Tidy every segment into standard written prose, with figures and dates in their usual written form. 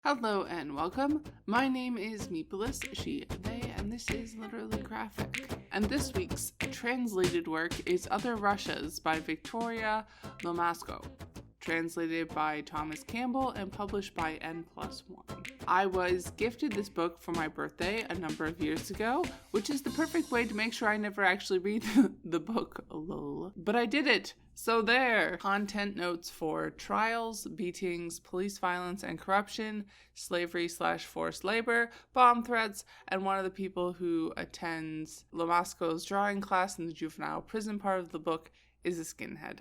Hello and welcome. My name is Meepolis, she, they, and this is Literally Graphic. And this week's translated work is Other Russias by Victoria Lomasko, translated by Thomas Campbell and published by N+1. I was gifted this book for my birthday a number of years ago, which is the perfect way to make sure I never actually read the book, lol. But I did it! So there! Content notes for trials, beatings, police violence and corruption, slavery/forced labor, bomb threats, and one of the people who attends Lomasko's drawing class in the juvenile prison part of the book is a skinhead.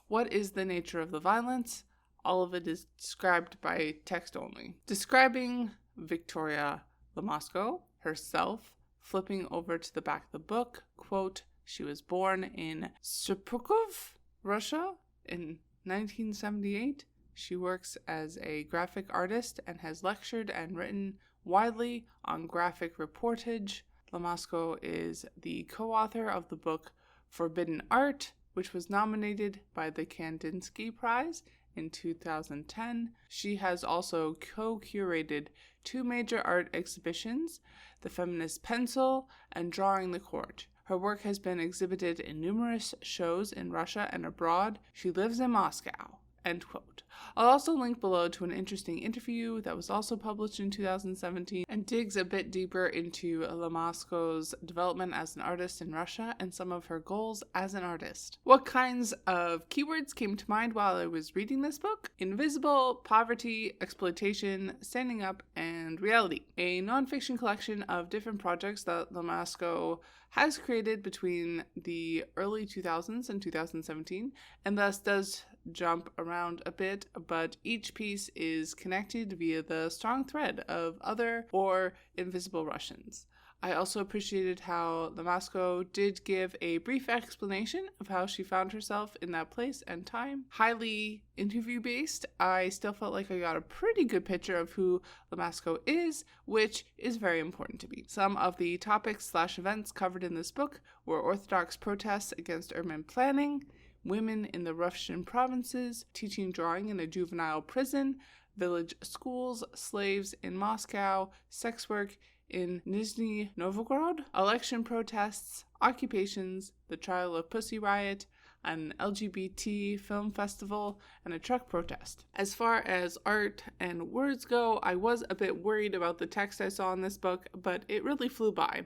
What is the nature of the violence? All of it is described by text only. Describing Victoria Lomasko herself, flipping over to the back of the book, quote, she was born in Shepukov, Russia in 1978. She works as a graphic artist and has lectured and written widely on graphic reportage. Lomasko is the co-author of the book Forbidden Art, which was nominated by the Kandinsky Prize in 2010. She has also co-curated two major art exhibitions, The Feminist Pencil and Drawing the Court. Her work has been exhibited in numerous shows in Russia and abroad. She lives in Moscow. End quote. I'll also link below to an interesting interview that was also published in 2017 and digs a bit deeper into Lomasko's development as an artist in Russia and some of her goals as an artist. What kinds of keywords came to mind while I was reading this book? Invisible, poverty, exploitation, standing up, and reality. A nonfiction collection of different projects that Lomasko has created between the early 2000s and 2017, and thus does jump around a bit, but each piece is connected via the strong thread of other or invisible Russians. I also appreciated how Lomasko did give a brief explanation of how she found herself in that place and time. Highly interview-based, I still felt like I got a pretty good picture of who Lomasko is, which is very important to me. Some of the topics/events covered in this book were Orthodox protests against urban planning, women in the Russian provinces, teaching drawing in a juvenile prison, village schools, slaves in Moscow, sex work in Nizhny Novgorod, election protests, occupations, the trial of Pussy Riot, an LGBT film festival, and a truck protest. As far as art and words go, I was a bit worried about the text I saw in this book, but it really flew by.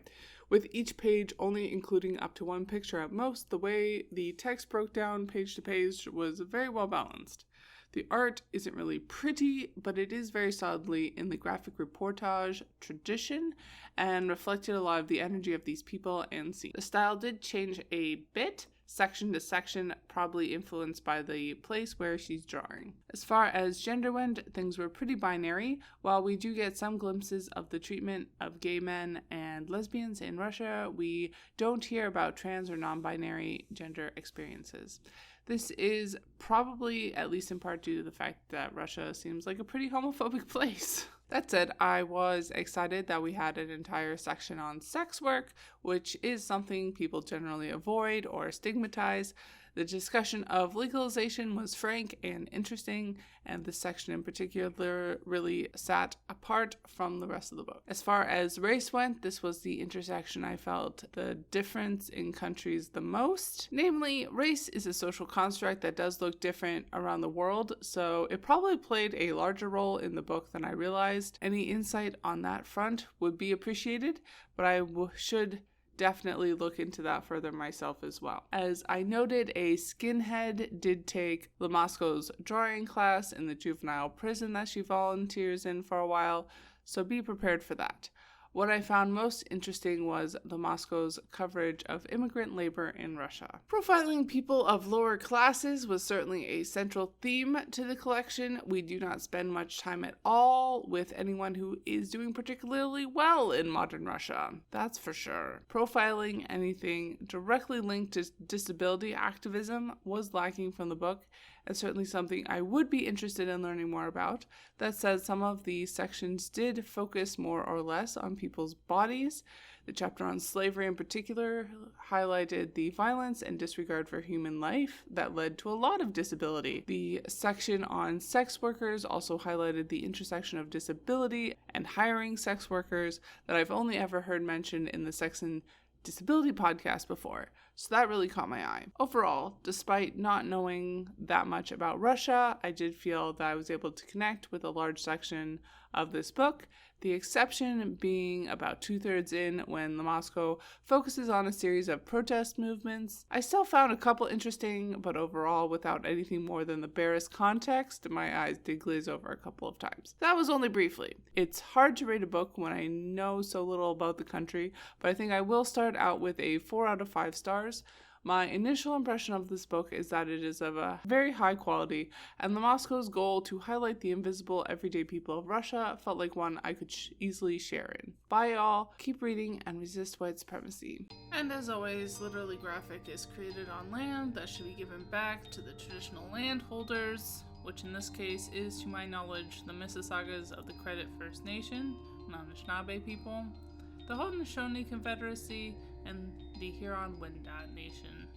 With each page only including up to one picture at most, the way the text broke down page to page was very well balanced. The art isn't really pretty, but it is very solidly in the graphic reportage tradition and reflected a lot of the energy of these people and scenes. The style did change a bit, section to section, probably influenced by the place where she's drawing. As far as gender went, things were pretty binary. While we do get some glimpses of the treatment of gay men and lesbians in Russia, we don't hear about trans or non-binary gender experiences. This is probably, at least in part, due to the fact that Russia seems like a pretty homophobic place. That said, I was excited that we had an entire section on sex work, which is something people generally avoid or stigmatize. The discussion of legalization was frank and interesting, and this section in particular really sat apart from the rest of the book. As far as race went, this was the intersection I felt the difference in countries the most. Namely, race is a social construct that does look different around the world, so it probably played a larger role in the book than I realized. Any insight on that front would be appreciated, but I should definitely look into that further myself as well. As I noted, a skinhead did take Lomasko's drawing class in the juvenile prison that she volunteers in for a while, so be prepared for that. What I found most interesting was Lomasko's coverage of immigrant labor in Russia. Profiling people of lower classes was certainly a central theme to the collection. We do not spend much time at all with anyone who is doing particularly well in modern Russia. That's for sure. Profiling anything directly linked to disability activism was lacking from the book, and certainly something I would be interested in learning more about. That said, some of the sections did focus more or less on people's bodies. The chapter on slavery in particular highlighted the violence and disregard for human life that led to a lot of disability. The section on sex workers also highlighted the intersection of disability and hiring sex workers that I've only ever heard mentioned in the Sex and Disability podcast before. So that really caught my eye. Overall, despite not knowing that much about Russia, I did feel that I was able to connect with a large section of this book, the exception being about 2/3 in when Lomasko focuses on a series of protest movements. I still found a couple interesting, but overall, without anything more than the barest context, my eyes did glaze over a couple of times. That was only briefly. It's hard to rate a book when I know so little about the country, but I think I will start out with a 4 out of 5 stars. My initial impression of this book is that it is of a very high quality, and Lomasko's goal to highlight the invisible everyday people of Russia felt like one I could easily share in. Bye all, keep reading and resist white supremacy. And as always, Literally Graphic is created on land that should be given back to the traditional landholders, which in this case is, to my knowledge, the Mississaugas of the Credit First Nation, non-Anishinaabe people, the Haudenosaunee Confederacy, and the Huron-Wendat Nation.